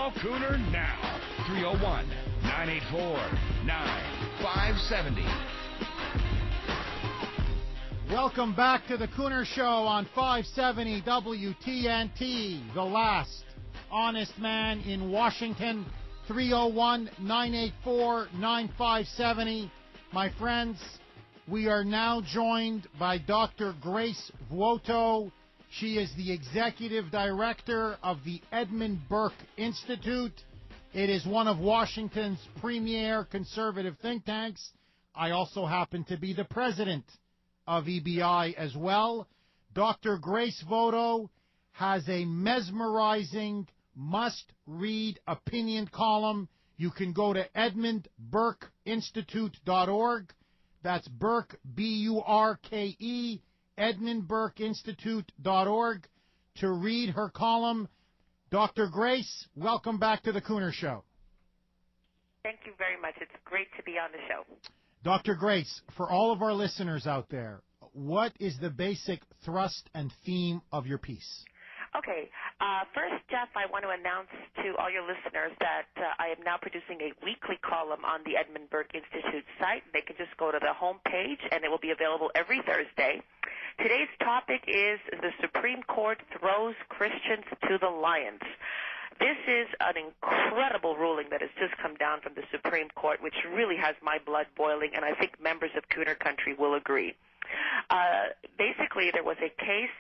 Call Kuhner now. 301-984-9570. Welcome back to the Kuhner Show on 570 WTNT. The last honest man in Washington. 301-984-9570. My friends, we are now joined by Dr. Grace Vuoto. She is the executive director of the Edmund Burke Institute. It is one of Washington's premier conservative think tanks. I also happen to be the president of EBI as well. Dr. Grace Vuoto has a mesmerizing must-read opinion column. You can go to edmundburkeinstitute.org. That's Burke, B-U-R-K-E, edmundburkeinstitute.org to read her column. Dr. Grace, welcome back to the Kuhner Show. Thank you very much. It's great to be on the show. Dr. Grace, for all of our listeners out there, what is the basic thrust and theme of your piece? Okay. First, Jeff, I want to announce to all your listeners that I am now producing a weekly column on the Edmund Burke Institute site. They can just go to the home page, and it will be available every Thursday. Today's topic is the Supreme Court throws Christians to the lions. This is an incredible ruling that has just come down from the Supreme Court, which really has my blood boiling, and I think members of Kuhner Country will agree. Basically, there was a case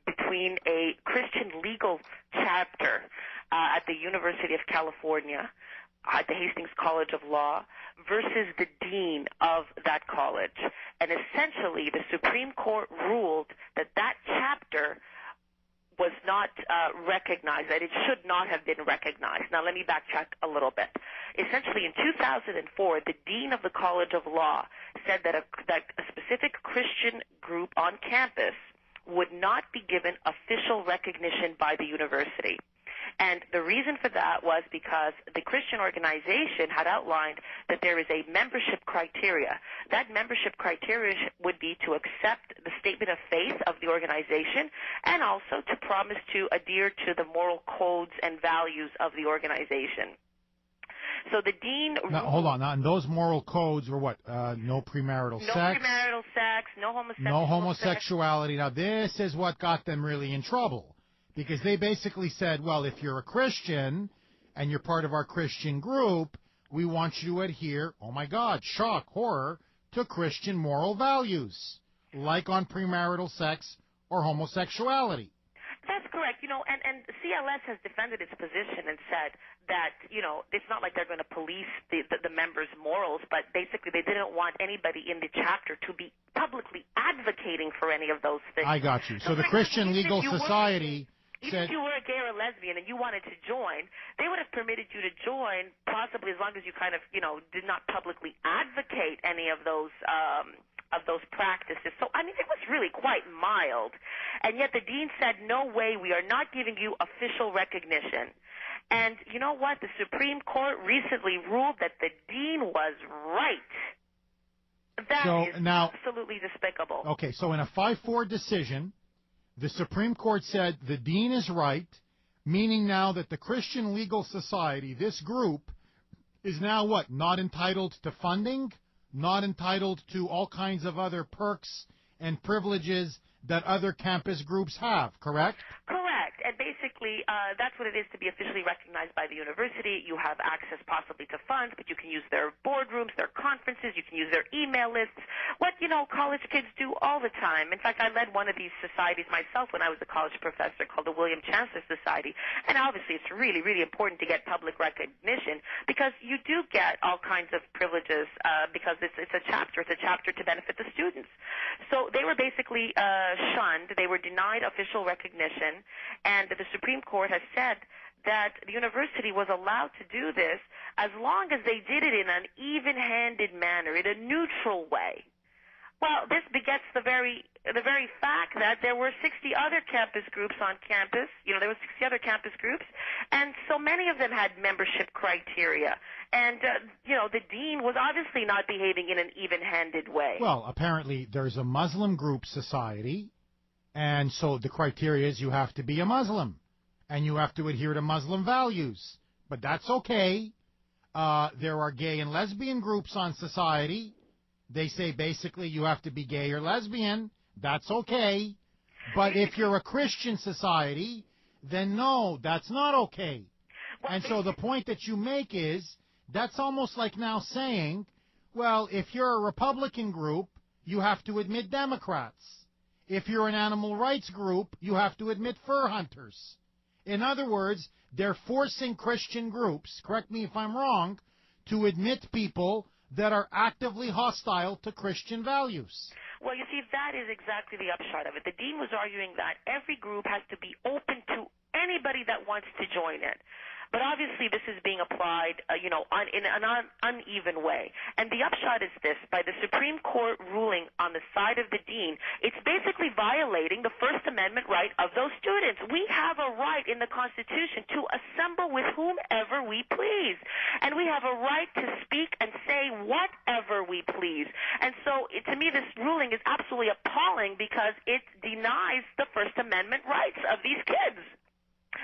between a Christian legal chapter at the University of California, at the Hastings College of Law, versus the dean of that college. And essentially, the Supreme Court ruled that that chapter was not recognized, that it should not have been recognized. Now, let me backtrack a little bit. Essentially, in 2004, the dean of the College of Law said that a specific Christian group on campus would not be given official recognition by the university. And the reason for that was because the Christian organization had outlined that there is a membership criteria. That membership criteria would be to accept the statement of faith of the organization and also to promise to adhere to the moral codes and values of the organization. So the dean... Now, hold on. Now, and those moral codes were what? No premarital sex? No premarital sex, no homosexuality. No homosexuality. Now, this is what got them really in trouble. Because they basically said, well, if you're a Christian and you're part of our Christian group, we want you to adhere, oh my God, shock, horror, to Christian moral values, like on premarital sex or homosexuality. That's correct. You know, and CLS has defended its position and said that, you know, it's not like they're going to police the members' morals, but basically they didn't want anybody in the chapter to be publicly advocating for any of those things. I got you. So the Christian Legal Society... Even if you were a gay or lesbian and you wanted to join, they would have permitted you to join, possibly as long as you kind of, you know, did not publicly advocate any of those practices. So, I mean, it was really quite mild. And yet the dean said, no way, we are not giving you official recognition. And you know what? The Supreme Court recently ruled that the dean was right. That is absolutely despicable. Okay, so in a 5-4 decision, the Supreme Court said the dean is right, meaning now that the Christian Legal Society, this group, is now what? Not entitled to funding? Not entitled to all kinds of other perks and privileges that other campus groups have, correct? Correct. And basically, that's what it is to be officially recognized by the university. You have access possibly to funds, but you can use their boardrooms, their conferences, you can use their email lists, what, you know, college kids do all the time. In fact, I led one of these societies myself when I was a college professor called the William Chancellor Society. And obviously, it's really, really important to get public recognition because you do get all kinds of privileges because it's a chapter. It's a chapter to benefit the students. So they were basically shunned. They were denied official recognition. And the Supreme Court has said that the university was allowed to do this as long as they did it in an even-handed manner, in a neutral way. Well, this begets the very fact that there were 60 other campus groups on campus. You know, there were 60 other campus groups, and so many of them had membership criteria. And, you know, the dean was obviously not behaving in an even-handed way. Well, apparently there's a Muslim group society, and so the criteria is you have to be a Muslim. and you have to adhere to Muslim values. But that's okay. There are gay and lesbian groups on society. They say basically you have to be gay or lesbian. That's okay. But if you're a Christian society, then no, that's not okay. And so the point that you make is that's almost like now saying, well, if you're a Republican group, you have to admit Democrats. If you're an animal rights group, you have to admit fur hunters. In other words, they're forcing Christian groups, correct me if I'm wrong, to admit people that are actively hostile to Christian values. Well, you see, that is exactly the upshot of it. The dean was arguing that every group has to be open to anybody that wants to join it. But obviously this is being applied, in an uneven way. And the upshot is this. By the Supreme Court ruling on the side of the dean, it's basically violating the First Amendment right of those students. We have a right in the Constitution to assemble with whomever we please. And we have a right to speak and say whatever we please. And so, to me, this ruling is absolutely appalling because it denies the First Amendment rights of these kids.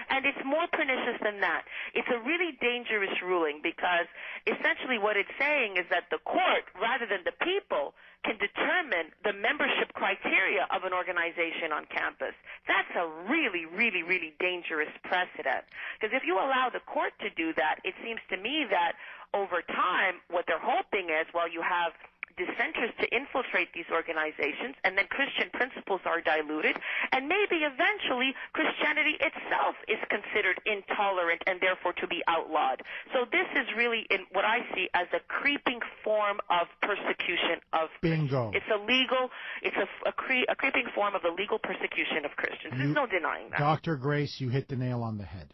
And it's more pernicious than that. It's a really dangerous ruling because essentially what it's saying is that the court, rather than the people, can determine the membership criteria of an organization on campus. That's a really, really, really dangerous precedent. Because if you allow the court to do that, it seems to me that over time what they're hoping is, well, you have dissenters to infiltrate these organizations, and then Christian principles are diluted, and maybe eventually Christianity itself is considered intolerant and therefore to be outlawed. So this is really in what I see as a creeping form of persecution of Bingo. It's a creeping form of the legal persecution of Christians. There's no denying that. Dr. Grace, you hit the nail on the head.